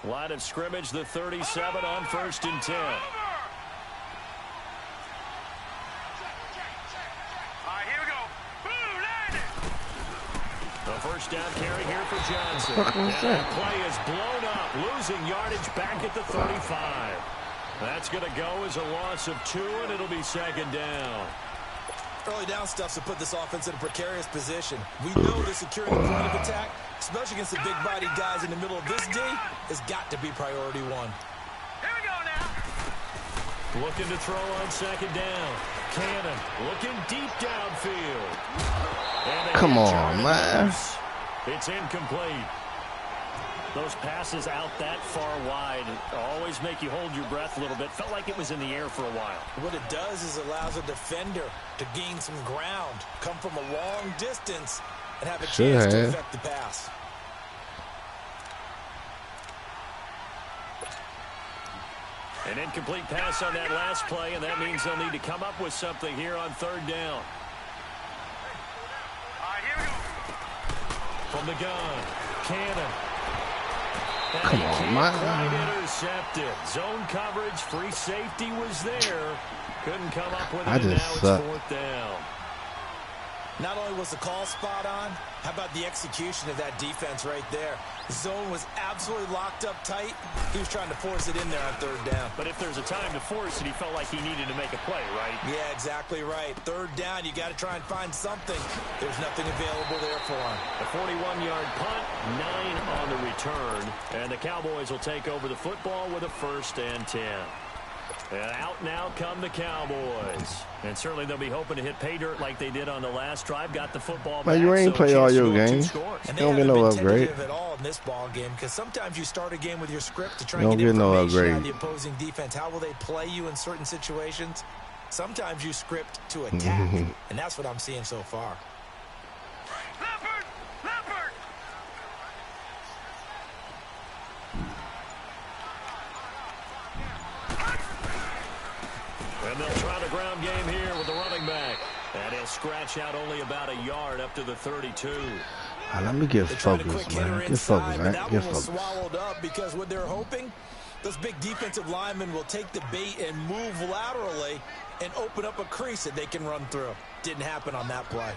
Line of scrimmage, the 37 on 1st and 10. The first down carry here for Johnson. And that play is blown up, losing yardage back at the 35. That's going to go as a loss of 2, and it'll be 2nd down. Early down stuff's to put this offense in a precarious position. We know the securing the point of attack, especially against the big-bodied guys in the middle of this D, has got to be priority 1. Here we go now. Looking to throw on 2nd down. Cannon looking deep downfield. Come on, man. It's incomplete. Those passes out that far wide always make you hold your breath a little bit. Felt like it was in the air for a while. What it does is it allows a defender to gain some ground, come from a long distance, and have a chance to affect the pass. An incomplete pass on that last play, and that means they'll need to come up with something here on 3rd down. Here we go. From the gun, Cannon. Come on, man. Intercepted. Zone coverage, free safety was there. Couldn't come up with it. I just now it's 4th down. Not only was the call spot on, how about the execution of that defense right there? The zone was absolutely locked up tight. He was trying to force it in there on 3rd down. But if there's a time to force it, he felt like he needed to make a play, right? Yeah, exactly right. 3rd down, you got to try and find something. There's nothing available there for him. A 41-yard punt, 9 on the return. And the Cowboys will take over the football with a 1st and 10. And out now come the Cowboys. And certainly they'll be hoping to hit pay dirt like they did on the last drive. Got the football back. Man, you ain't play all your games. And you don't get no upgrade. At all in this ball game, because sometimes you start a game with your script to try and get no information upgrade. on the opposing defense. How will they play you in certain situations? Sometimes you script to attack, and that's what I'm seeing so far. And they'll try the ground game here with the running back. And he'll scratch out only about a yard up to the 32. Let me get focused, man. Get focused, man. Get focused. Swallowed up because what they're hoping, those big defensive linemen will take the bait and move laterally and open up a crease that they can run through. Didn't happen on that play.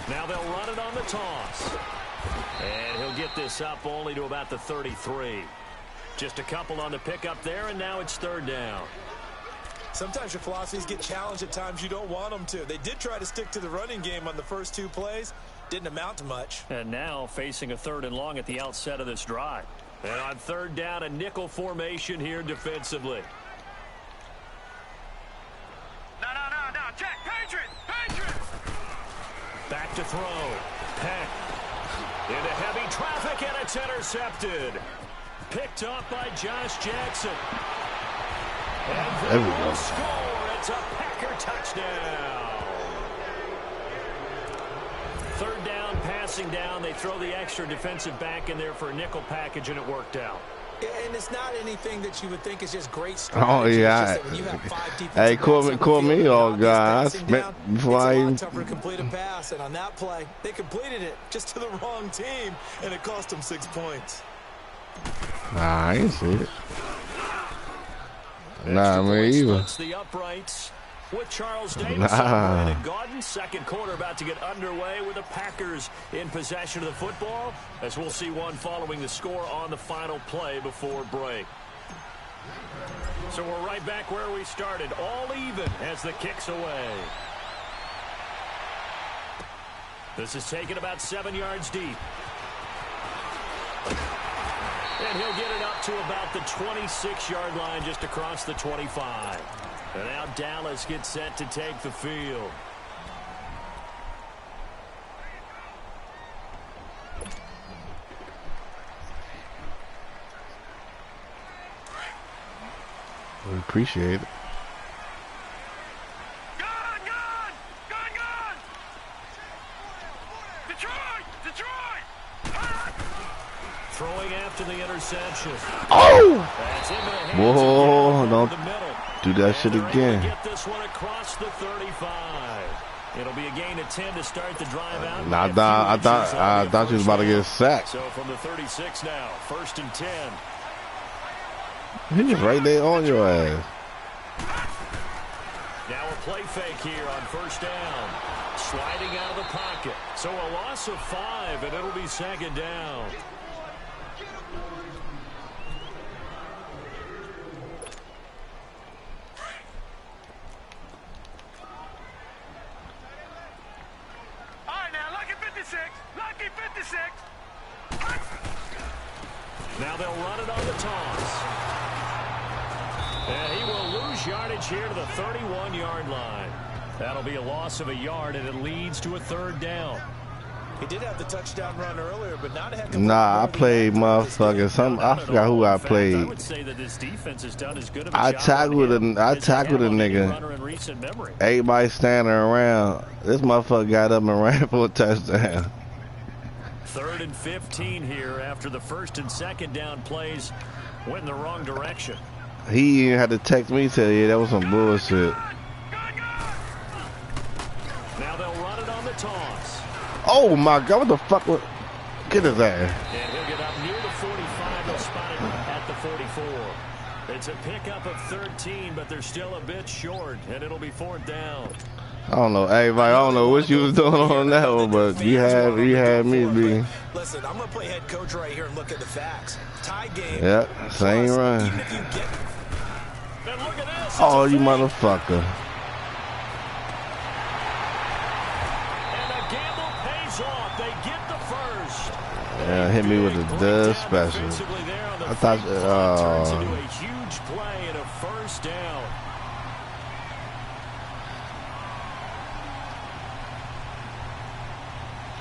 Now they'll run it on the toss. And he'll get this up only to about the 33. Just a couple on the pickup there, and now it's 3rd down. Sometimes your philosophies get challenged at times you don't want them to. They did try to stick to the running game on the first 2 plays. Didn't amount to much. And now facing a 3rd and long at the outset of this drive. And on 3rd down, a nickel formation here defensively. No. Check. Patriot. Back to throw. Peck. Into heavy traffic, and it's intercepted. Picked up by Josh Jackson. And there we go. Score. It's a Packer touchdown. 3rd down, passing down. They throw the extra defensive back in there for a nickel package, and it worked out. And it's not anything that you would think is just great strategy. Oh, yeah. Hey, call me all guys. Before I even... tougher to complete a pass, and on that play, they completed it just to the wrong team, and it cost them 6 points. Nah, I ain't see it. Nah, me either. The uprights with Charles Davis and Gordon. 2nd quarter about to get underway with the Packers in possession of the football, as we'll see one following the score on the final play before break. So we're right back where we started, all even as the kick's away. This is taken about 7 yards deep. And he'll get it up to about the 26-yard line, just across the 25. And now Dallas gets set to take the field. We appreciate it. Throwing after the interception. Oh! Whoa, don't do that shit again. Get this one across the 35. It'll be a gain of 10 to start the drive out. Nah, I thought you was about to get sacked. So from the 36 now, 1st and 10. He was right there on your ass. Now a play fake here on 1st down. Sliding out of the pocket. So a loss of 5, and it'll be 2nd down. All right, now, lucky 56. Lucky 56. Now they'll run it on the toss. And he will lose yardage here to the 31-yard line. That'll be a loss of a yard, and it leads to a 3rd down. He did have the touchdown run earlier, but not a heck of a Nah, I played motherfucker. I forgot who I played. I would say that this defense has done as good of a I job tackled a nigga. runner in recent memory. Everybody standing around. This motherfucker got up and ran for a touchdown. 3rd and 15 here after the 1st and 2nd down plays went in the wrong direction. He even had to text me, tell you that was some bullshit. Now they'll run it on the toss. Oh my God, what the fuck? Get his ass. And he'll get up near the 45. They'll spot it at the 44. It's a pickup of 13, but they're still a bit short, and it'll be 4th down. I don't know, everybody. I don't know what you was doing on that one, but you had me be. Listen, I'm gonna play head coach right here and look at the facts. Tie game. Yep, same run. Even if you get. And look at this. Oh, you motherfucker. And a gamble pays off. They get the first. Yeah, hit me with a dud special. I thought, turns into a huge play and a 1st down.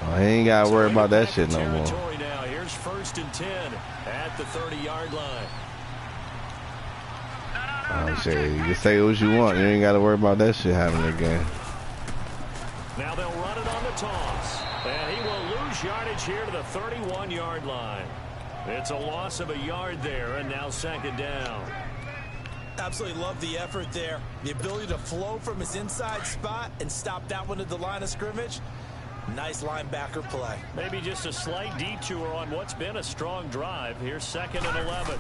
Oh, he ain't got to worry about that shit no more. Now. Here's 1st and 10 at the 30-yard line. Oh, shit. You can say what you want. You ain't got to worry about that shit happening again. Now they'll run it on the toss. And he will lose yardage here to the 31-yard line. It's a loss of a yard there, and now 2nd down. Absolutely love the effort there. The ability to flow from his inside spot and stop that one at the line of scrimmage. Nice linebacker play. Maybe just a slight detour on what's been a strong drive. Here's 2nd and 11.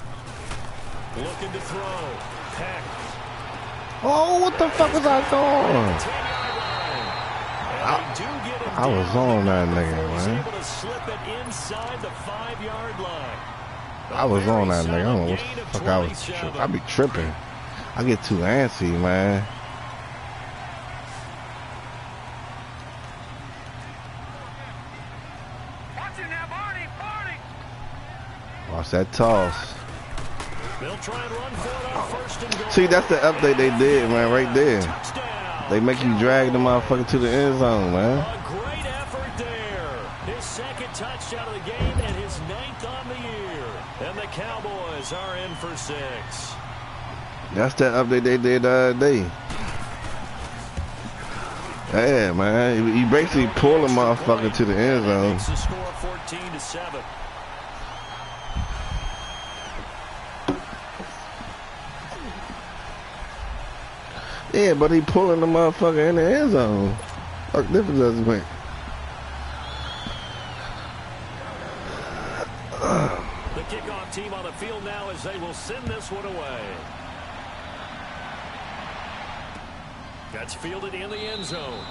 Looking to throw. Peck. Oh, what the fuck was I doing? I was on that nigga, man. Able to slip it inside the 5-yard line. I was on that nigga. I don't know what the fuck I was. I be tripping. I get too antsy, man. Watch that toss. They'll try and run for it on 1st and goal. See, that's the update they did, man, right there. They make you drag the motherfucker to the end zone, man. A great effort there. His 2nd touchdown of the game and his 9th on the year. And the Cowboys are in for 6. That's the update they did the other day. Yeah, man. You basically pull a motherfucker to the end zone. It's the score 14-7. Yeah, but he pulling the motherfucker in the end zone. Fuck difference does it make? The kickoff team on the field now as they will send this one away. That's fielded in the end zone.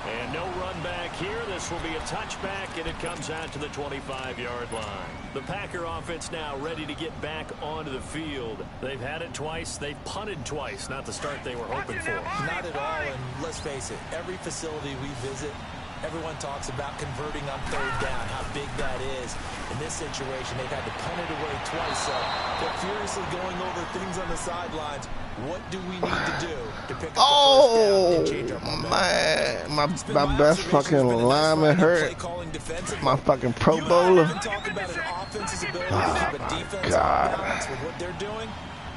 And no run back here. This will be a touchback, and it comes out to the 25-yard line. The Packer offense now ready to get back onto the field. They've had it twice. They've punted twice. Not the start they were hoping for. Not at all, and let's face it, every facility we visit, everyone talks about converting on 3rd down, how big that is. In this situation, they've had to punt it away twice, so they're furiously going over things on the sidelines. What do we need to do to pick up the 1st down and change our momentum? Man, my best fucking lineman hurt. My fucking Pro Bowler. Oh, my God. With what they're doing,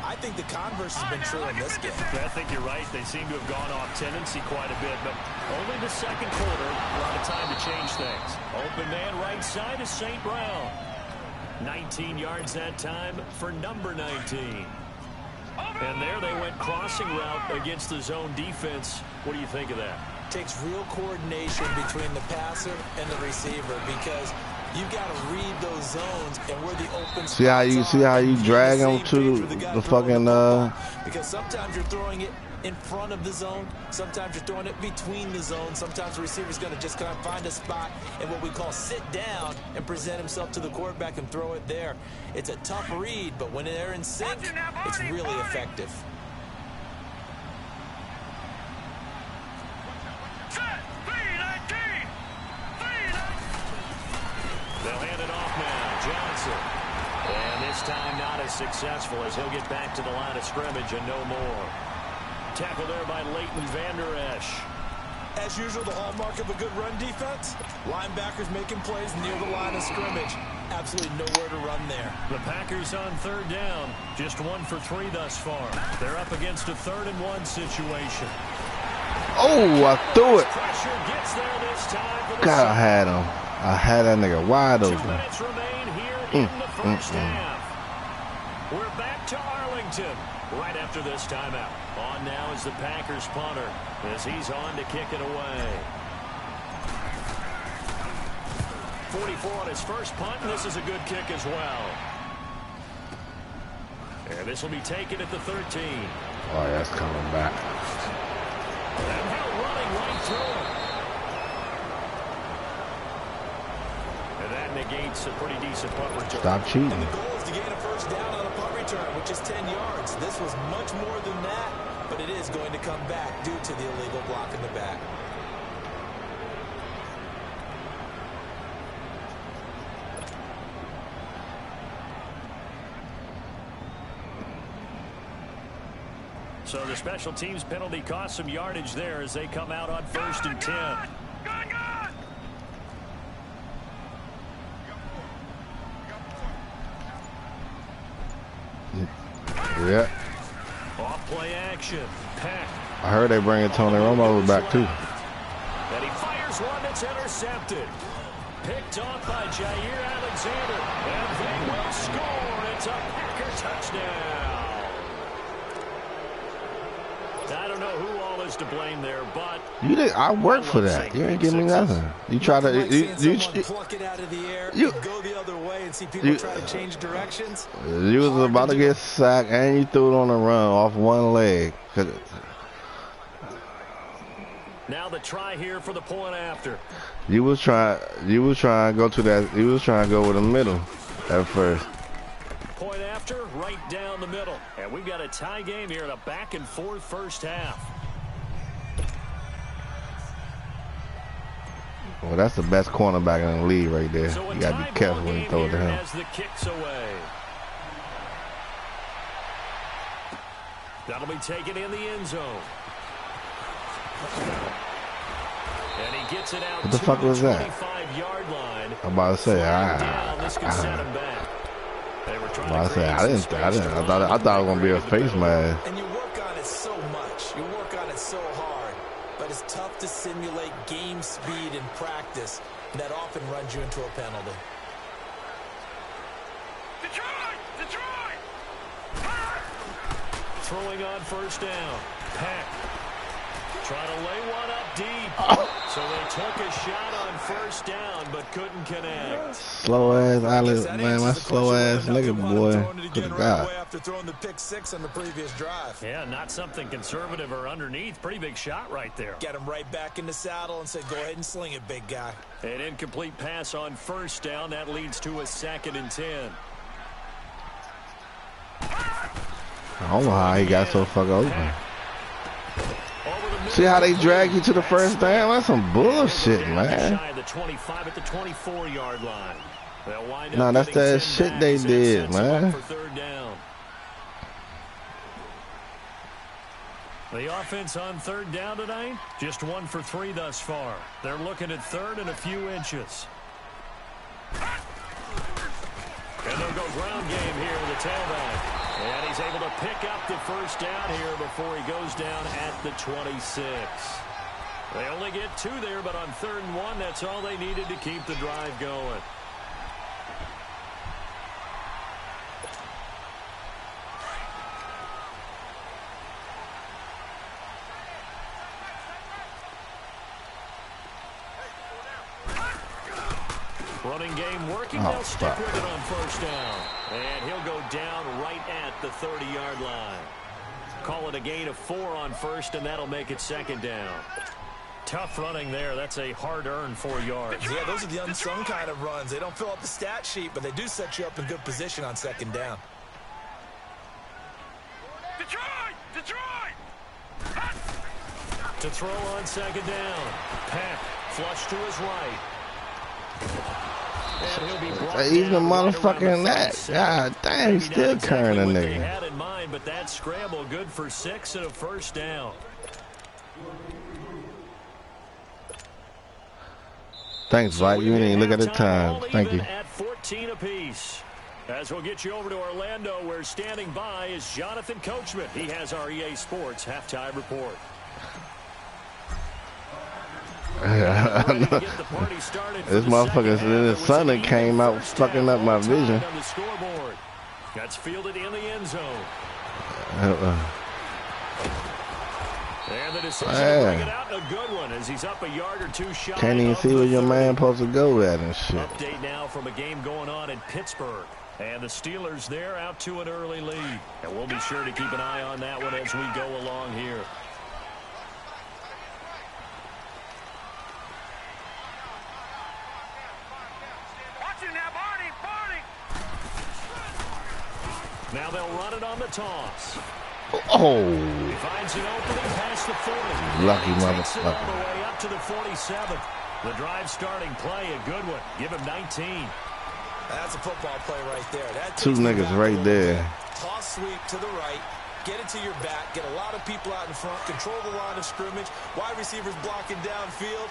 I think the converse has been true in this game. I think you're right. They seem to have gone off tendency quite a bit, but only the 2nd quarter. A lot of time to change things. Open man right side is St. Brown. 19 yards that time for number 19. And there they went crossing route against the zone defense. What do you think of that? takes real coordination between the passer and the receiver because you got to read those zones and where the open see how you drag them to the fucking because sometimes you're throwing it in front of the zone, sometimes you're throwing it between the zones, sometimes the receiver's going to just kind of find a spot and what we call sit down and present himself to the quarterback and throw it there. It's a tough read, but when they're in sync, it's really effective. They'll hand it off now. Johnson. And this time not as successful as he'll get back to the line of scrimmage and no more. Tackle there by Leighton Vander Esch. As usual, the hallmark of a good run defense, linebackers making plays near the line of scrimmage. Absolutely nowhere to run there. The Packers on third down. Just 1 for 3 thus far. They're up against a 3rd and 1 situation. Oh, I threw it. Pressure gets there this time for the God, I had him. I had that nigga wide 2 open. minutes remain here in the first half. We're back to Arlington right after this timeout. On now is the Packers punter as he's on to kick it away. 44 on his first punt, and this is a good kick as well. And this will be taken at the 13. Oh, that's coming back. And Hill running right through it. And that negates a pretty decent punt return. Stop cheating. And the goal is to gain a first down on a punt return, which is 10 yards. This was much more than that, but it is going to come back due to the illegal block in the back. So the special teams penalty cost some yardage there as they come out on 1st and 10. Yeah. Off play action. Peck. I heard they bringing Tony Romo back too. And he fires one that's intercepted. Picked off by Jair Alexander. And they will score. It's a Packer touchdown. I don't know who all is to blame there, but You did. I worked for that. You ain't give me nothing. You try to. Pluck it out of the air, you go the other way, and see people try to change directions. You was about to get sacked, and you threw it on the run off one leg. now the try here for the point after. You was trying to go to that. You was trying to go with the middle at first. Point after, right down the middle. And we've got a tie game here in a back-and-forth first half. Well, that's the best cornerback in the league right there. So you got to be careful when you throw it to him. As the kicks away. That'll be taken in the end zone. And he gets it out What the fuck was that? 25-yard line. I'm about to say, This could set him back. They were trying I thought it was gonna be a face mask. And you work on it so much. You work on it so hard. But it's tough to simulate game speed in practice. And that often runs you into a penalty. Detroit! Throwing on first down. Peck. Trying to lay one up deep. So they took a shot on first down, but couldn't connect. Slow ass Alex, man, my slow ass nigga boy. Good God. After throwing the pick 6 on the previous drive. Yeah, not something conservative or underneath. Pretty big shot right there. Get him right back in the saddle and say, go ahead and sling it, big guy. An incomplete pass on first down. That leads to a 2nd and 10. I don't know how he got so fucking open. See how they drag you to the first down? That's some bullshit, man. The 25 at the 24-yard line. Nah, that's that shit they did, man. The offense on third down tonight, just 1 for 3 thus far. They're looking at third and a few inches. And they'll go ground game here with the tailback. And he's able to pick up the first down here before he goes down at the 26. They only get 2 there, but on 3rd and 1, that's all they needed to keep the drive going. Running game working. They'll stick with it on first down. And he'll go down right at the 30-yard line. Call it a gain of 4 on first, and that'll make it second down. Tough running there. That's a hard-earned 4 yards. Yeah, those are the unsung kind of runs. They don't fill up the stat sheet, but they do set you up in good position on second down. Detroit! To throw on second down. Peck flush to his right. And he'll be brought He's the down motherfucking right that. God damn, he's still carrying a what they nigga. had in mind, but that scramble good for 6 and a first down. Thanks, Mike. You didn't even look at the time. Thank you. At 14 apiece. As we'll get you over to Orlando, where standing by is Jonathan Coachman. He has our EA Sports halftime report. This motherfucker, the sun that came out fucking up my vision. On the scoreboard. That's fielded in the end zone. And the decision to bring it out, a good one, as he's up a yard or 2 shy. Can't even see where your man supposed to go at and shit. Update now from a game going on in Pittsburgh. And the Steelers there out to an early lead. And we'll be sure to keep an eye on that one as we go along here. Watch it now, Barney! Now they'll run it on the toss. Oh. He finds an opening past the 40. Lucky Takes it all motherfucker. the way up to the 47th. The drive starting play, a good one. Give him 19. That's a football play right there. That 2 niggas right there. Toss sweep to the right. Get it to your back. Get a lot of people out in front. Control the line of scrimmage. Wide receivers blocking downfield.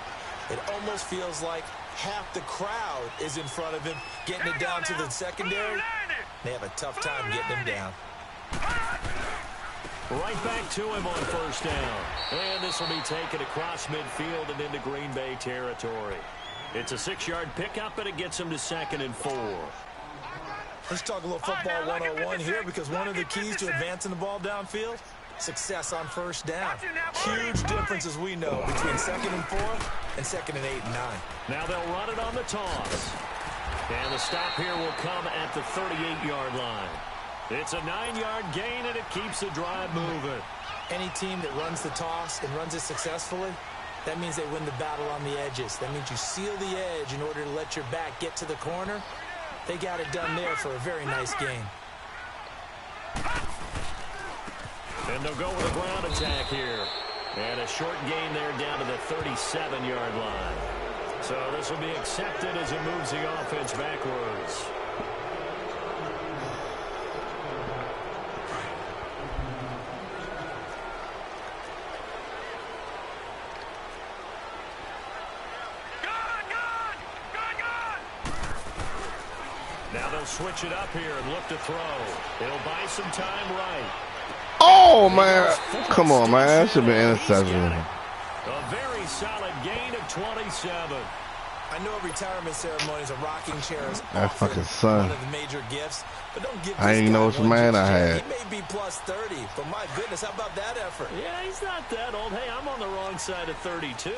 It almost feels like half the crowd is in front of him, getting it down to the secondary. They have a tough time getting him down. Right back to him on first down. And this will be taken across midfield and into Green Bay territory. It's a 6-yard pickup, and it gets him to 2nd and 4. Let's talk a little football 101 here, because one of the keys to advancing the ball downfield, success on first down. Huge difference, as we know, between 2nd and 4 and 2nd and 8 and 9. Now they'll run it on the toss. And the stop here will come at the 38-yard line. It's a 9-yard gain, and it keeps the drive moving. Any team that runs the toss and runs it successfully, that means they win the battle on the edges. That means you seal the edge in order to let your back get to the corner. They got it done there for a very nice gain. And they'll go with a ground attack here. And a short gain there down to the 37-yard line. So this will be accepted as it moves the offense backwards. Now they'll switch it up here and look to throw. It'll buy some time right. Oh, man. Come on, man. That should be interception. A very solid gain of 27. I know retirement ceremonies are rocking chairs. That fucking son. One of the major gifts, but don't give I didn't know which man I had. He may be plus 30, but my goodness, how about that effort? Yeah, he's not that old. Hey, I'm on the wrong side of 32.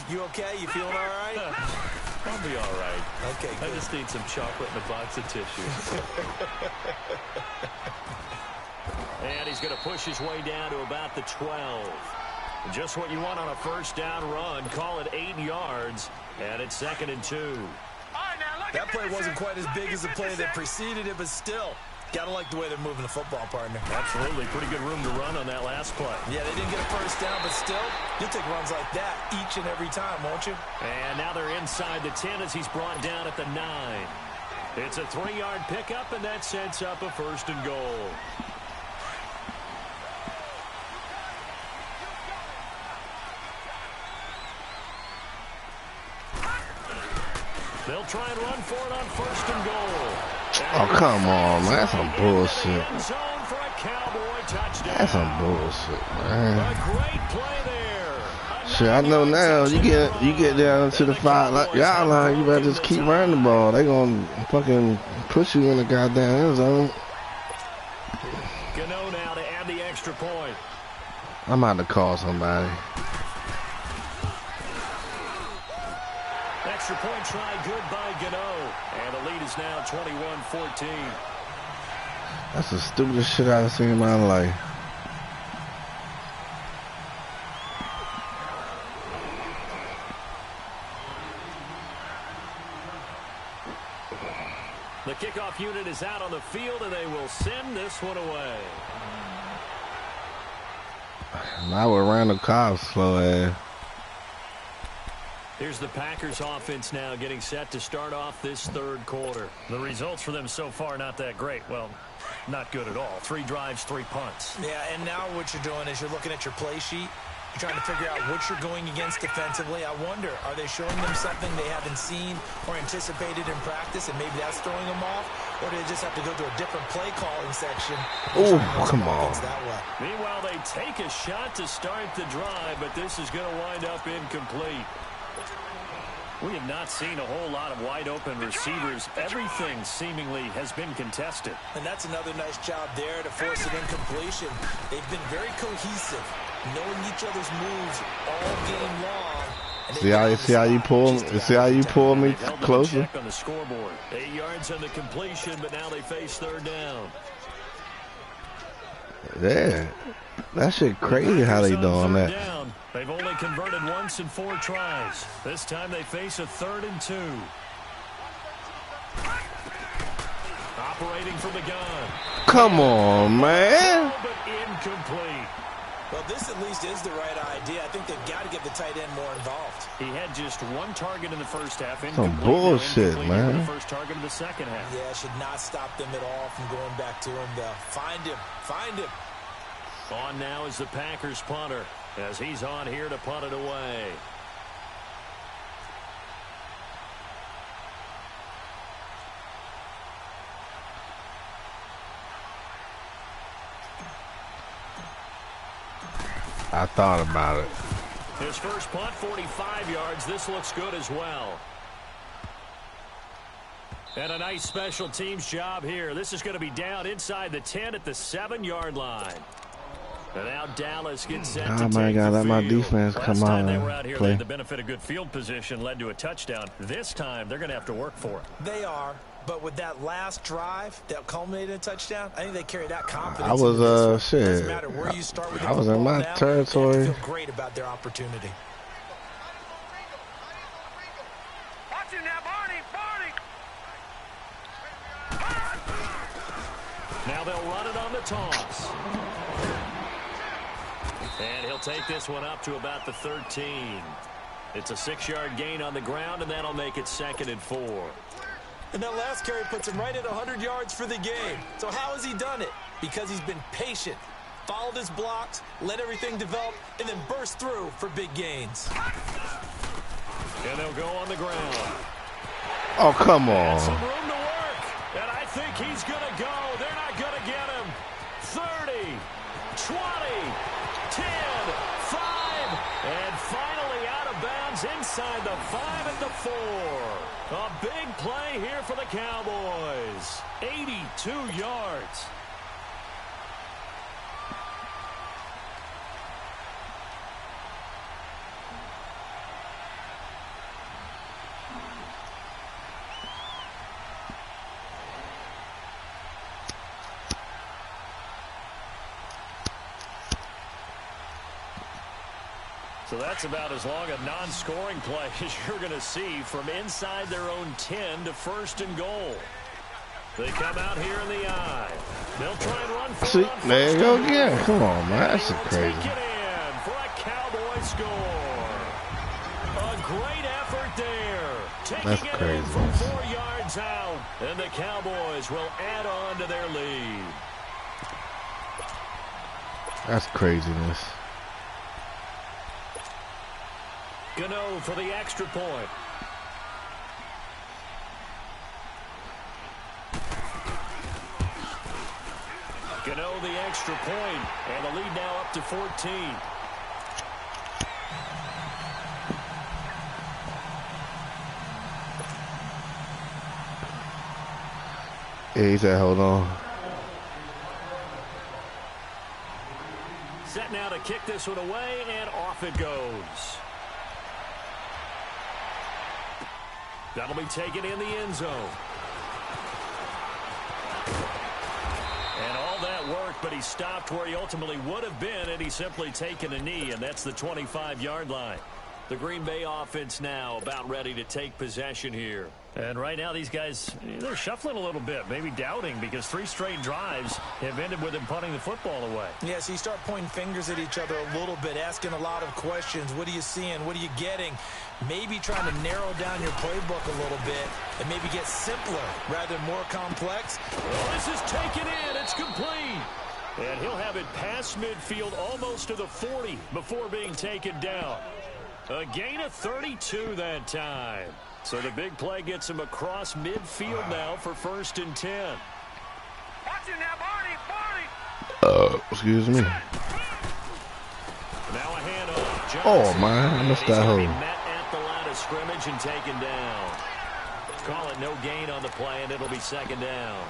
You okay? You feeling all right? I'll be all right. Okay, good. I just need some chocolate and a box of tissues. And he's going to push his way down to about the 12. Just what you want on a first down run. Call it 8 yards, and it's 2nd and 2. That play wasn't quite as big as the play that preceded it, but still, gotta like the way they're moving the football, partner. Absolutely. Pretty good room to run on that last play. Yeah, they didn't get a first down, but still, you'll take runs like that each and every time, won't you? And now they're inside the 10 as he's brought down at the 9. It's a 3-yard pickup, and that sets up a 1st and goal. They'll try and run for it on 1st and goal. Oh, come on, man. That's some bullshit. End zone for a Cowboy touchdown. That's some bullshit, man. A great play there. Shit, I know now. You get down to the 5-yard line, you better just keep running the ball. They gonna fucking push you in the goddamn end zone. Gano now to add the extra point. I'm about to call somebody. extra point try good by Gano. And the lead is now 21-14. That's the stupidest shit I've seen in my life. The kickoff unit is out on the field, and they will send this one away. Now we're Randall Cobb's slow ass. Here's the Packers offense now getting set to start off this third quarter. The results for them so far not that great. Well, not good at all. 3 drives, 3 punts. Yeah, and now what you're doing is you're looking at your play sheet. You're trying to figure out what you're going against defensively. I wonder, are they showing them something they haven't seen or anticipated in practice, and maybe that's throwing them off? Or do they just have to go to a different play calling section? Oh, come on. That way? Meanwhile, they take a shot to start the drive, but this is going to wind up incomplete. We have not seen a whole lot of wide-open receivers. Everything seemingly has been contested. And that's another nice job there to force an incompletion. They've been very cohesive, knowing each other's moves all game long. See how you pull me closer? Check on the scoreboard. 8 yards on the completion, but now they face third down. Yeah, that shit crazy how they doing that. Down. They've only converted once in 4 tries. This time they face a 3rd and 2. Operating from the gun. Come on, man. But incomplete. Well, this at least is the right idea. I think they've got to get the tight end more involved. He had just 1 target in the first half. Some bullshit, man. The first target in the second half. Yeah, should not stop them at all from going back to him, though. Find him. Find him. On now is the Packers punter, as he's on here to punt it away. I thought about it. His first punt, 45 yards. This looks good as well. And a nice special teams job here. This is going to be down inside the 10 at the 7-yard line. And now Dallas gets set to take God, the let my field. defense Last come time on. they were out here, they Play. had the benefit of good field position, led to a touchdown. This time, they're going to have to work for it. They are, but with that last drive that culminated in a touchdown, I think they carry that confidence. I was shit. Doesn't shit. matter where you start with the I was in football my now, territory. They have to feel great about their opportunity. Watch him now, Barney. Now they'll run it on the toss. And he'll take this one up to about the 13. It's a 6-yard gain on the ground, and that'll make it 2nd and 4. And that last carry puts him right at 100 yards for the game. So how has he done it? Because he's been patient, followed his blocks, let everything develop, and then burst through for big gains. And they'll go on the ground. Oh, come on. Some room to work. And I think he's going to go. They're not going to get him. 30, 20, 10, 5, and finally out of bounds inside the 5 at the 4. A big play here for the Cowboys. 82 yards. So that's about as long a non-scoring play as you're going to see from inside their own 10 to 1st and goal. They come out here in the eye. They'll try and run for See, it on there you first go and again. goal. Come on, man. That's They'll crazy. take it in for a Cowboy score. A great effort there. Taking That's it in crazy. from 4 yards out. And the Cowboys will add on to their lead. That's craziness. Gano for the extra point. Gano the extra point, and the lead now up to 14. Yeah, he said, hold on. Set now to kick this one away, and off it goes. That'll be taken in the end zone. And all that work, but he stopped where he ultimately would have been had he simply taken a knee, and that's the 25-yard line. The Green Bay offense now about ready to take possession here. And right now these guys, they're shuffling a little bit, maybe doubting, because 3 straight drives have ended with them punting the football away. Yeah, so you start pointing fingers at each other a little bit, asking a lot of questions. What are you seeing? What are you getting? Maybe trying to narrow down your playbook a little bit and maybe get simpler rather than more complex. Well, this is taken in. It's complete. And he'll have it past midfield almost to the 40 before being taken down. A gain of 32 that time. So the big play gets him across midfield now for 1st and 10. Watch it now, Barney. Excuse me. Now a handoff. Oh, man, I missed that hole. Met at the line of scrimmage and taken down. Call it no gain on the play, and it'll be 2nd down.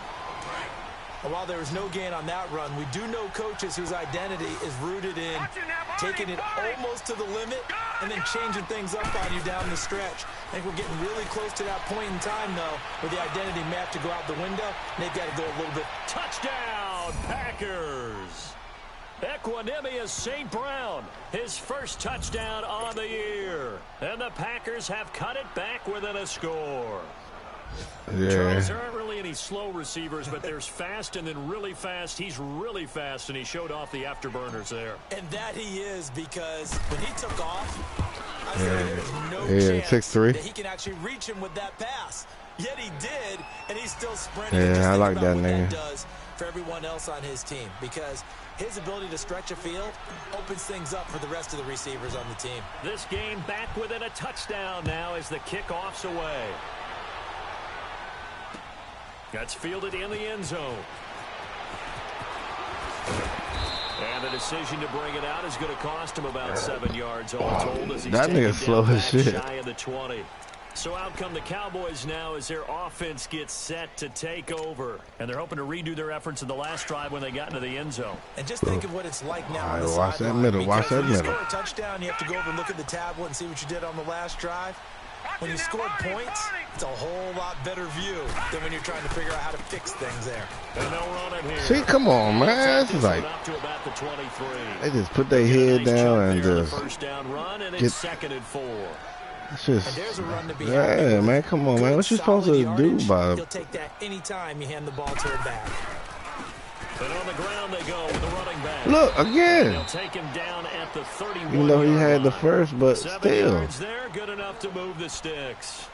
And while there was no gain on that run, we do know coaches whose identity is rooted in taking it almost to the limit and then changing things up on you down the stretch. I think we're getting really close to that point in time, though, where the identity may have to go out the window, and they've got to go a little bit. Touchdown, Packers! Equanimous St. Brown, his first touchdown on the year. And the Packers have cut it back within a score. Yeah. Charles, there aren't really any slow receivers, but there's fast and then really fast. He's really fast, and he showed off the afterburners there. And that he is, because when he took off, I said there's no chance 6'3" that he can actually reach him with that pass. Yet he did, and he's still sprinting. Yeah, I like that nigga. That does for everyone else on his team, because his ability to stretch a field opens things up for the rest of the receivers on the team. This game back within a touchdown now as the kickoff's away. That's fielded in the end zone. And the decision to bring it out is going to cost him about 7 yards all told. As he's that nigga slow as shit. Shy of the 20. So out come the Cowboys now as their offense gets set to take over. And they're hoping to redo their efforts in the last drive when they got into the end zone. And just think of what it's like now. All right, watch that middle. Watch that middle. When you score a touchdown, you have to go over and look at the tablet and see what you did on the last drive. When you scored points, it's a whole lot better view than when you're trying to figure out how to fix things there. And they'll run it here. See, come on, man. This is like they just put their head down and just first down run, and it's 2nd and 4. It's just, there's a run to be yeah, man. Come on, man. What you supposed to do about He'll take that anytime you hand the ball to him back. And on the ground they go with the running back. Look again. They'll take him down at the 31. You know he had the first, but 7 still. yards there, good enough to move the sticks.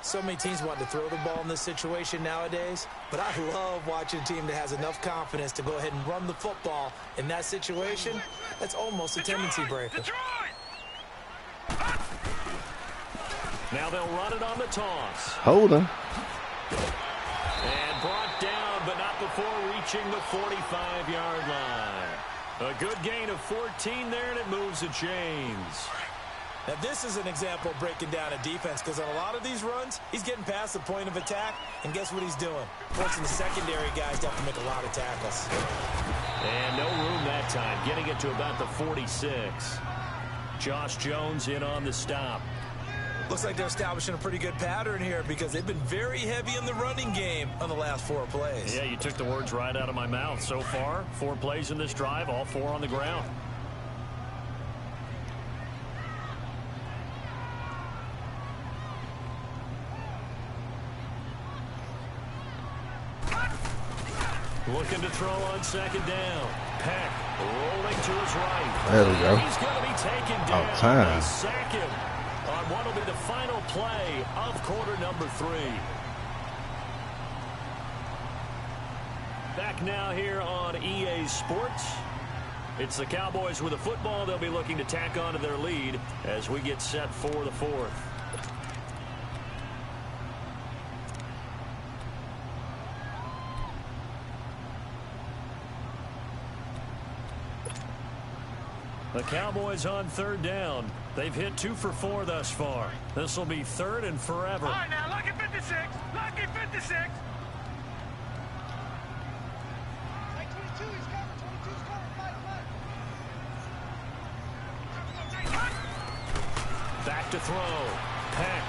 So many teams want to throw the ball in this situation nowadays, but I love watching a team that has enough confidence to go ahead and run the football in that situation. That's almost a tendency breaker. Now they'll run it on the toss. Hold on. And brought down, but not before reaching the 45-yard line. A good gain of 14 there, and it moves the chains. Now, this is an example of breaking down a defense, because on a lot of these runs, he's getting past the point of attack, and guess what he's doing? Forcing the secondary guys to have to make a lot of tackles. And no room that time, getting it to about the 46. Josh Jones in on the stop. Looks like they're establishing a pretty good pattern here, because they've been very heavy in the running game on the last 4 plays. Yeah, you took the words right out of my mouth. So far, 4 plays in this drive, all 4 on the ground. Looking to throw on 2nd down. Peck rolling to his right. There we go. He's going to be taken down. Oh, time. They sack him on what will be the final play of quarter number 3. Back now here on EA Sports. It's the Cowboys with the football. They'll be looking to tack on to their lead as we get set for the 4th. The Cowboys on 3rd down. They've hit 2 for 4 thus far. This will be 3rd and forever. All right, now, lucky 56. Lucky 56. Back to throw. Peck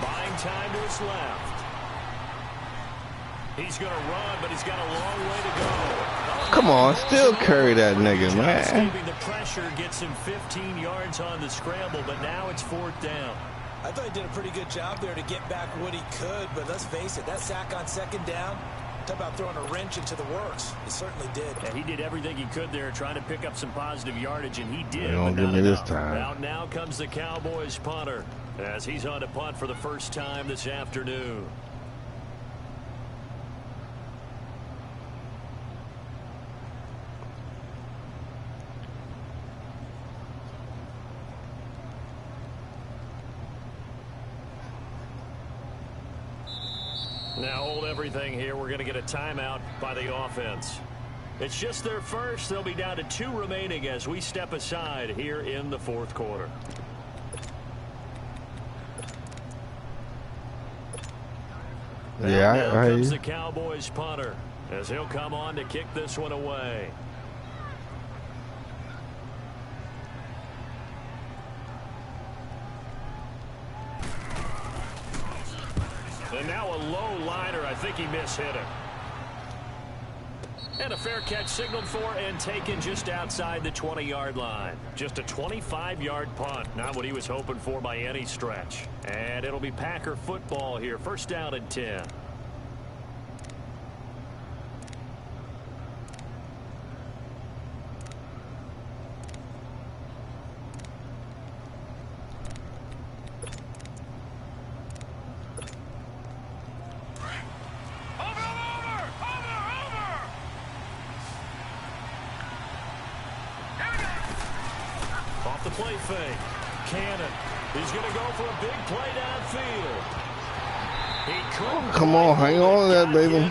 Buying time to his left. He's going to run, but he's got a long way to go. Come on, still carry that nigga, man. Escaping the pressure gets him 15 yards on the scramble, but now it's 4th down. I thought he did a pretty good job there to get back what he could, but let's face it, that sack on 2nd down, talk about throwing a wrench into the works. He certainly did. Yeah, he did everything he could there trying to pick up some positive yardage, and he did. They don't give me this time. Out now comes the Cowboys punter as he's on to punt for the first time this afternoon. Now hold everything here. We're going to get a timeout by the offense. It's just their first. They'll be down to 2 remaining as we step aside here in the 4th quarter. Yeah, now I comes the Cowboys punter as he'll come on to kick this one away. And now a low liner. I think he mishit it. And a fair catch signaled for and taken just outside the 20-yard line. Just a 25-yard punt. Not what he was hoping for by any stretch. And it'll be Packer football here. 1st down and 10. The play fake. Cannon. He's going to go for a big play downfield. He couldn't. Come on, hang on to that, baby.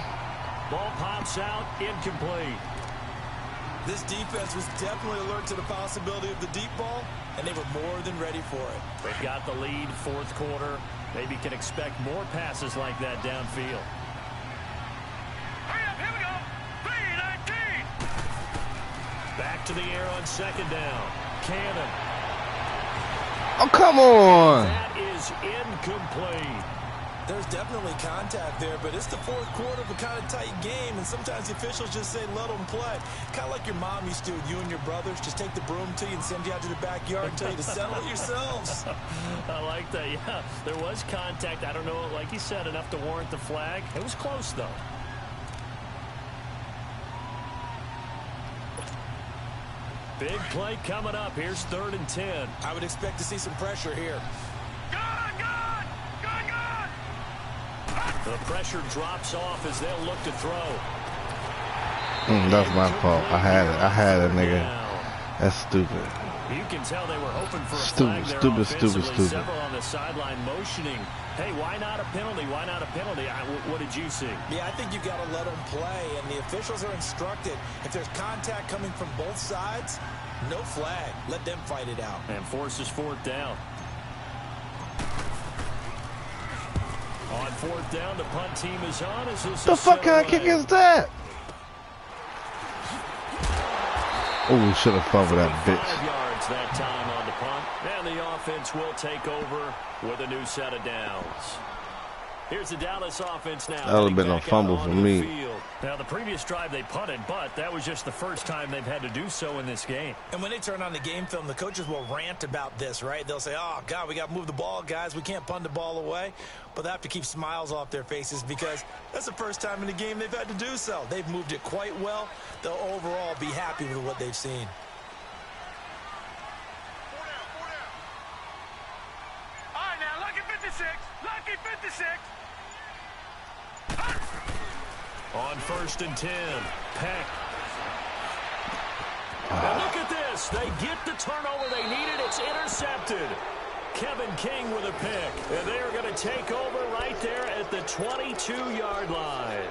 Ball pops out, incomplete. This defense was definitely alert to the possibility of the deep ball, and they were more than ready for it. They've got the lead, 4th quarter. Maybe can expect more passes like that downfield. Hurry up, here we go. 3-19. Back to the air on 2nd down. Cannon. Oh, come on. That is incomplete. There's definitely contact there, but it's the 4th quarter of a kind of tight game, and sometimes the officials just say, let them play. Kind of like your mom used to with you and your brothers. Just take the broom to you and send you out to the backyard and tell you to settle it yourselves. I like that, yeah. There was contact. I don't know, like you said, enough to warrant the flag. It was close, though. Big play coming up. Here's 3rd and 10. I would expect to see some pressure here. Gone, gone, gone, gone. The pressure drops off as they'll look to throw. That's my fault. I had a nigga. That's stupid. You can tell they were hoping for a Stupid, flag there stupid. Several on the sideline motioning. Hey, why not a penalty? Why not a penalty? What did you see? Yeah, I think you've got to let them play, and the officials are instructed. If there's contact coming from both sides, no flag. Let them fight it out. And forces 4th down. On 4th down, the punt team is on. As this The fuck kind of kick is that? Oh, we should have fumbled that bitch. 5 yards that time on the punt. And the offense will take over with a new set of downs. Here's the Dallas offense now. That would have been a fumble for me. Now, the previous drive they punted, but that was just the first time they've had to do so in this game. And when they turn on the game film, the coaches will rant about this, right? They'll say, oh, God, we got to move the ball, guys. We can't punt the ball away. But they have to keep smiles off their faces because that's the first time in the game they've had to do so. They've moved it quite well. They'll overall be happy with what they've seen. All right, now, lucky 56. Lucky 56. On 1st and 10, Peck. And look at this. They get the turnover they needed. It's intercepted. Kevin King with a pick. And they are going to take over right there at the 22-yard line.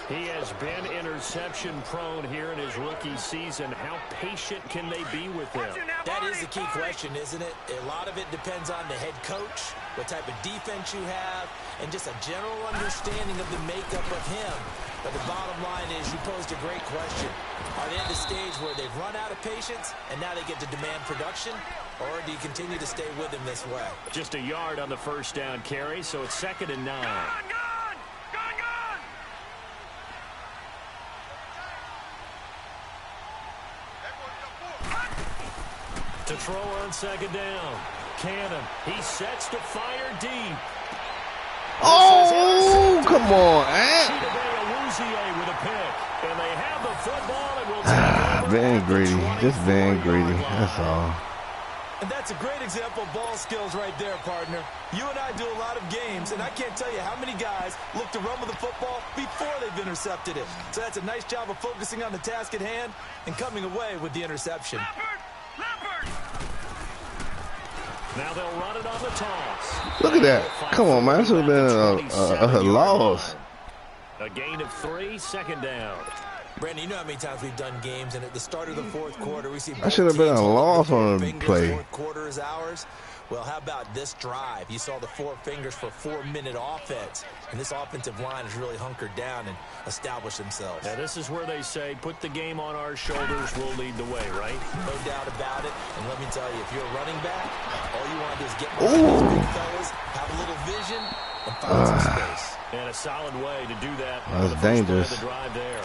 He has been interception prone here in his rookie season. How patient can they be with him? That is the key question, isn't it? A lot of it depends on the head coach, what type of defense you have, and just a general understanding of the makeup of him. But the bottom line is, you posed a great question. Are they at the stage where they've run out of patience and now they get to demand production? Or do you continue to stay with him this way? Just a yard on the first down carry, so it's 2nd and 9. Gone! To throw on 2nd down. Cannon. He sets to fire deep. Oh, come on, With a pick. And they have the football and will take over. Van Greedy. Just Van Greedy. That's all. And that's a great example of ball skills right there, partner. You and I do a lot of games, and I can't tell you how many guys look to run with the football before they've intercepted it. So that's a nice job of focusing on the task at hand and coming away with the interception. Leopard! Now they'll run it on the toss. Look at that. Come on, man. This would have been a loss. A gain of 3, 2nd down. Brandon, you know how many times we've done games, and at the start of the fourth quarter, we see I should have been a loss on the play. Fourth quarter is ours. Well, how about this drive? You saw the 4 fingers for 4-minute offense, and this offensive line has really hunkered down and established themselves. Now, this is where they say, put the game on our shoulders, we'll lead the way, right? No doubt about it. And let me tell you, if you're a running back, all you want to do is get behind those big fellas, have a little vision, and find some space. And a solid way to do that. That's dangerous. The drive there.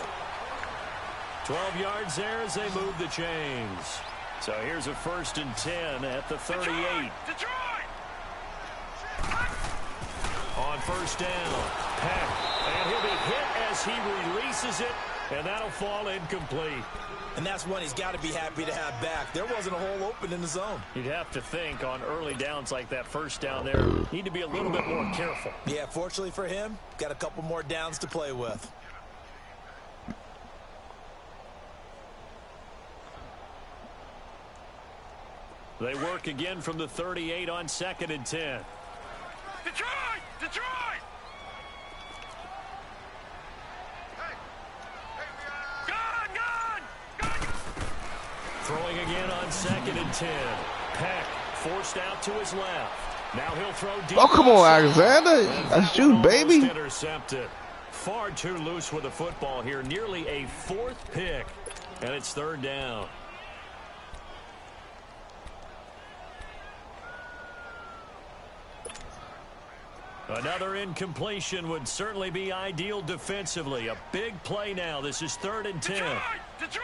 12 yards there as they move the chains. So here's a 1st and 10 at the 38. Detroit! On 1st down, Peck. And he'll be hit as he releases it, and that'll fall incomplete. And that's one he's got to be happy to have back. There wasn't a hole open in the zone. You'd have to think on early downs like that 1st down there, need to be a little bit more careful. Yeah, fortunately for him, got a couple more downs to play with. They work again from the 38 on 2nd and 10. Detroit! Detroit! Gone! Throwing again on 2nd and 10. Peck forced out to his left. Now he'll throw deep. Oh, come on, Alexander. That's you, baby. Intercepted. Far too loose with the football here. Nearly a 4th pick. And it's 3rd down. Another incompletion would certainly be ideal defensively. A big play now. This is 3rd and 10. Detroit!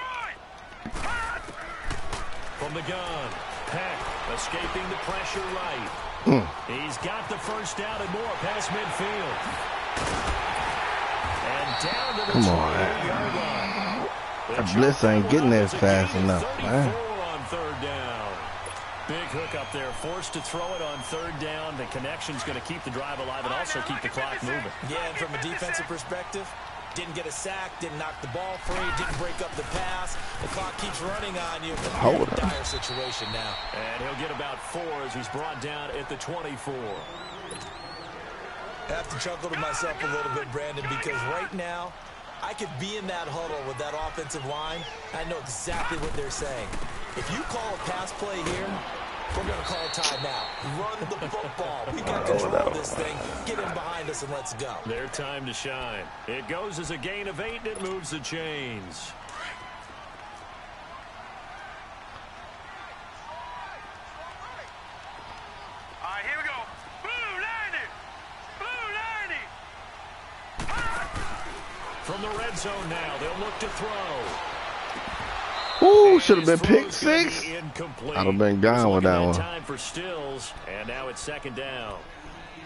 From the gun, Peck escaping the pressure right. He's got the 1st down and more past midfield. And down to the 28-yard line. That blitz ain't getting there fast enough, man. On 3rd down. Big hook up there, forced to throw it on 3rd down. The connection's going to keep the drive alive and also keep the clock moving. Yeah, and from a defensive perspective, didn't get a sack, didn't knock the ball free, didn't break up the pass. The clock keeps running on you. Hold on. Dire situation now. And he'll get about 4 as he's brought down at the 24. I have to chuckle to myself a little bit, Brandon, because right now, I could be in that huddle with that offensive line. I know exactly what they're saying. If you call a pass play here, we're going to call a timeout. Run the football. We got control of this thing. Get in behind us and let's go. Their time to shine. It goes as a gain of 8, and it moves the chains. All right, here we go. Blue Lanny! From the red zone now, they'll look to throw. Ooh, should have been pick 6. I'd have been gone with that one. Time for Stills, and now it's 2nd down.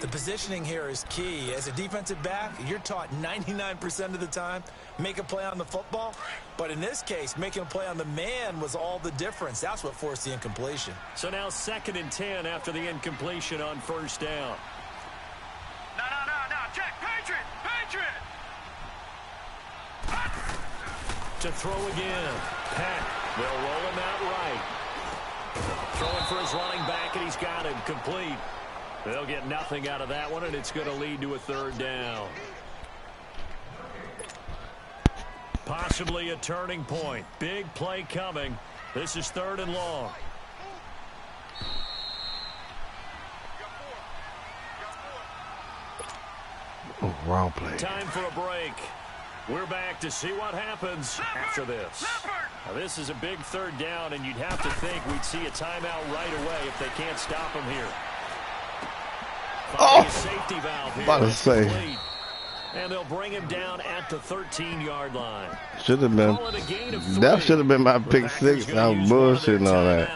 The positioning here is key. As a defensive back, you're taught 99% of the time, make a play on the football. But in this case, making a play on the man was all the difference. That's what forced the incompletion. So now 2nd and 10 after the incompletion on 1st down. No. Check. Patriot! To throw again. Peck. They'll roll him out right. Throwing for his running back, and he's got him complete. They'll get nothing out of that one, and it's going to lead to a 3rd down. Possibly a turning point. Big play coming. This is 3rd and long. Oh, wrong play. Time for a break. We're back to see what happens after this. Now, this is a big third down, and you'd have to think we'd see a timeout right away if they can't stop him here. Oh! Safety valve here. About to say. And they'll bring him down at the 13-yard line. Should have been. That should have been my pick six. I was bullshitting all that.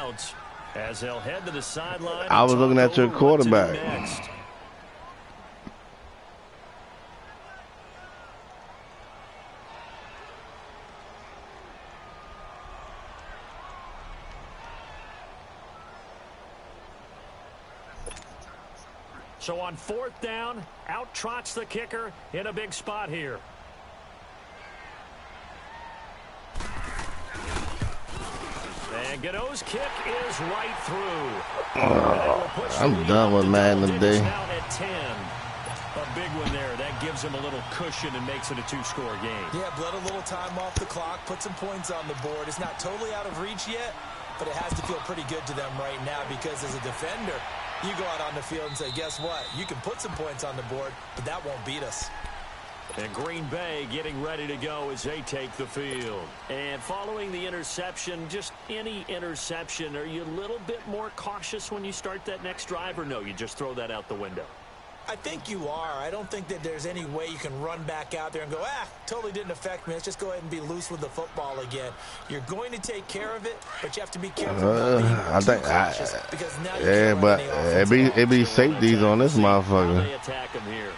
As they'll head to the sideline. I was looking at your quarterback. So on fourth down, out trots the kicker in a big spot here. And Godot's kick is right through. I'm done with Madden today. At 10. A big one there. That gives him a little cushion and makes it a two-score game. Yeah, bled a little time off the clock, put some points on the board. It's not totally out of reach yet, but it has to feel pretty good to them right now because as a defender, you go out on the field and say, guess what? You can put some points on the board, but that won't beat us. And Green Bay getting ready to go as they take the field. And following the interception, just any interception, are you a little bit more cautious when you start that next drive, or no, you just throw that out the window? I think you are. I don't think that there's any way you can run back out there and go, totally didn't affect me. Let's just go ahead and be loose with the football again. You're going to take care of it, but you have to be careful. I think, yeah, but it be safeties on this motherfucker. They attack him here.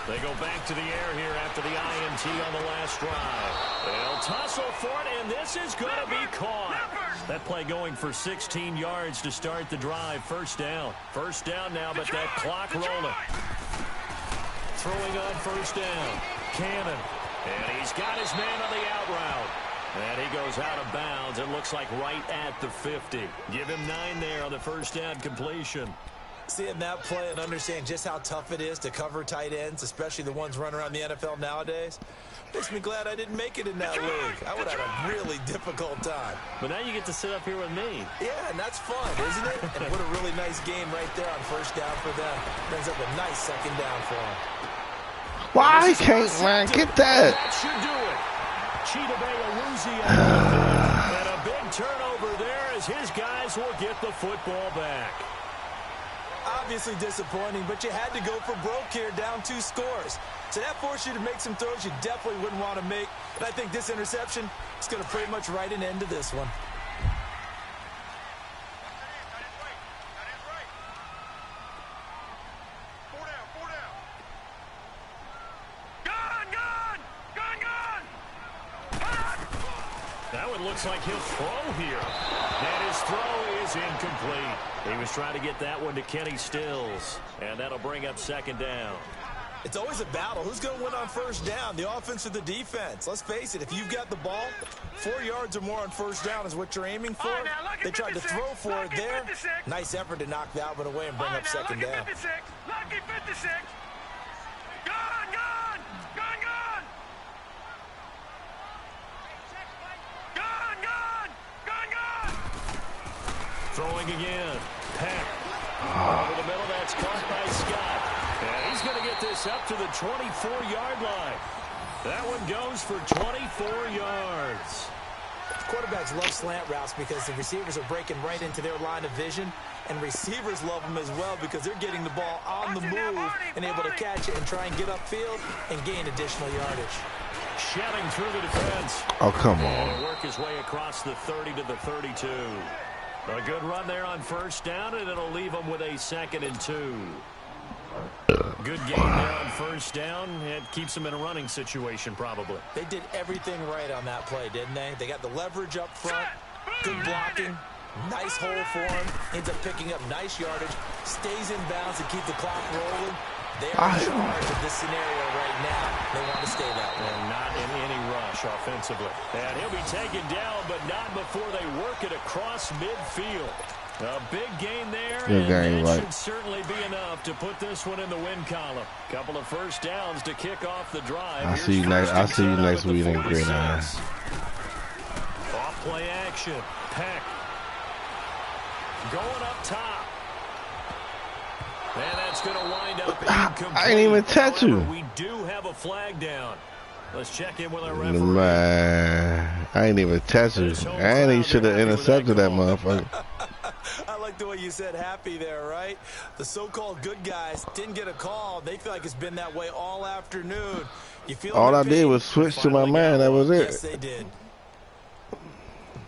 They go back to the air here after the INT on the last drive. They'll tussle for it, and this is going to be caught. That play going for 16 yards to start the drive. First down. First down now, but that clock rolling. Throwing on first down. Cannon. And he's got his man on the out route. And he goes out of bounds. It looks like right at the 50. Give him 9 there on the first down completion. Seeing that play and understand just how tough it is to cover tight ends, especially the ones running around the NFL nowadays, makes me glad I didn't make it in that league. I would have had a really difficult time. But now you get to sit up here with me. Yeah, and that's fun, isn't it? And what a really nice game right there on first down for them. Brings up a nice second down for them. Why can't man get that? That should do it. Cheetah Bay and a big turnover there as his guys will get the football back. Obviously disappointing, but you had to go for broke here, down 2 scores. So that forced you to make some throws you definitely wouldn't want to make. And I think this interception is going to pretty much write an end to this one. That one looks like he'll throw here. And his throw is incomplete. He was trying to get that one to Kenny Stills. And that'll bring up second down. It's always a battle. Who's going to win on first down, the offense or the defense? Let's face it, if you've got the ball, 4 yards or more on first down is what you're aiming for. They tried to throw for it there. Nice effort to knock that one away and bring up second down. Lucky 56. Gone, gone, gone, gone. Gone, gone, gone, gone. Throwing again. Peck. Over the middle, that's caught by Scott. And he's going to get this up to the 24-yard line. That one goes for 24 yards. Quarterbacks love slant routes because the receivers are breaking right into their line of vision, and receivers love them as well because they're getting the ball on the move and able to catch it and try and get upfield and gain additional yardage. Shedding through the defense. Oh, come on. And work his way across the 30 to the 32. A good run there on first down, and it'll leave them with a 2nd and 2. Good game there on first down. It keeps them in a running situation, probably. They did everything right on that play, didn't they? They got the leverage up front, good blocking, nice hole for him, ends up picking up nice yardage, stays in bounds to keep the clock rolling. They're in charge of this scenario right now. They want to stay that way. And not in any rush offensively. And he'll be taken down, but not before they work it across midfield. A big gain there, Good game, and that right. should certainly be enough to put this one in the win column. Couple of first downs to kick off the drive. I'll see you next week in Green Eye. Off play action. Peck. Going up top. And that's going to wind up incomplete. I ain't even touch you. We do have a flag down. Let's check in with our referee. Man, I ain't even touch you. And he should have intercepted that motherfucker. I like the way you said happy there, right? The so-called good guys didn't get a call. They feel like it's been that way all afternoon. You feel all I did was switch to my man. That was it. Yes, they did.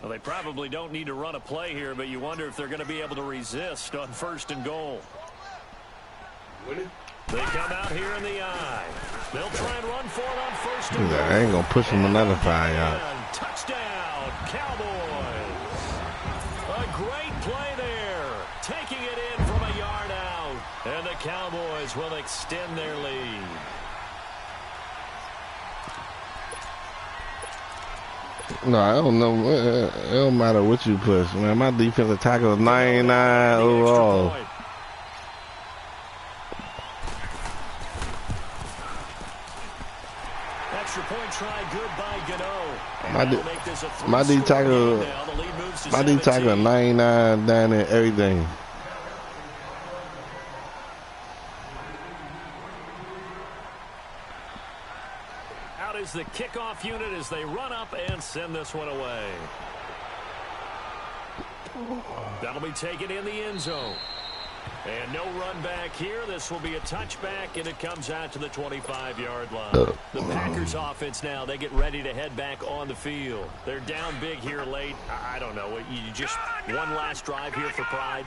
Well, they probably don't need to run a play here, but you wonder if they're going to be able to resist on 1st and goal. They come out here in the eye. They'll try and run for it on 1st and goal. I ain't going to push him another 5 yards. Touchdown, Cowboys. A great play there. Taking it in from a yard out. And the Cowboys will extend their lead. No, I don't know. It don't matter what you push, man. My defensive tackle is 99 overall. Extra point try good by Gano. My D tackle is 99 down in everything. Is the kickoff unit as they run up and send this one away. That'll be taken in the end zone. And no run back here. This will be a touchback, and it comes out to the 25-yard line. The Packers offense now, they get ready to head back on the field. They're down big here late. I don't know. You just one last drive here for pride.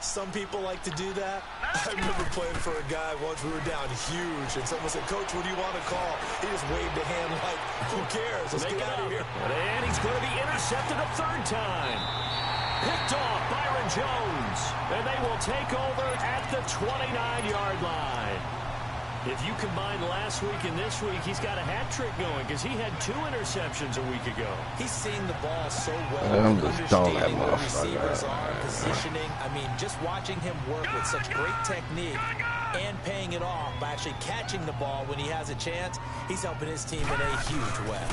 Some people like to do that. I remember playing for a guy once. We were down huge, and someone said, "Coach, what do you want to call?" He just waved a hand like, "Who cares? Let's get out of here." And he's going to be intercepted a 3rd time. Picked off Byron Jones, and they will take over at the 29-yard line. If you combine last week and this week, he's got a hat trick going because he had 2 interceptions a week ago. He's seeing the ball so well. I'm just throwing that understanding where motherfucker. receivers are, positioning. I mean, just watching him work with such great technique and paying it off by actually catching the ball when he has a chance, he's helping his team in a huge way.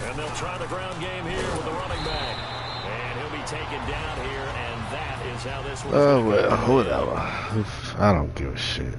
And they'll try the ground game here with the running back. And he'll be taken down here, and that is how this was. Oh, well, whatever. I don't give a shit.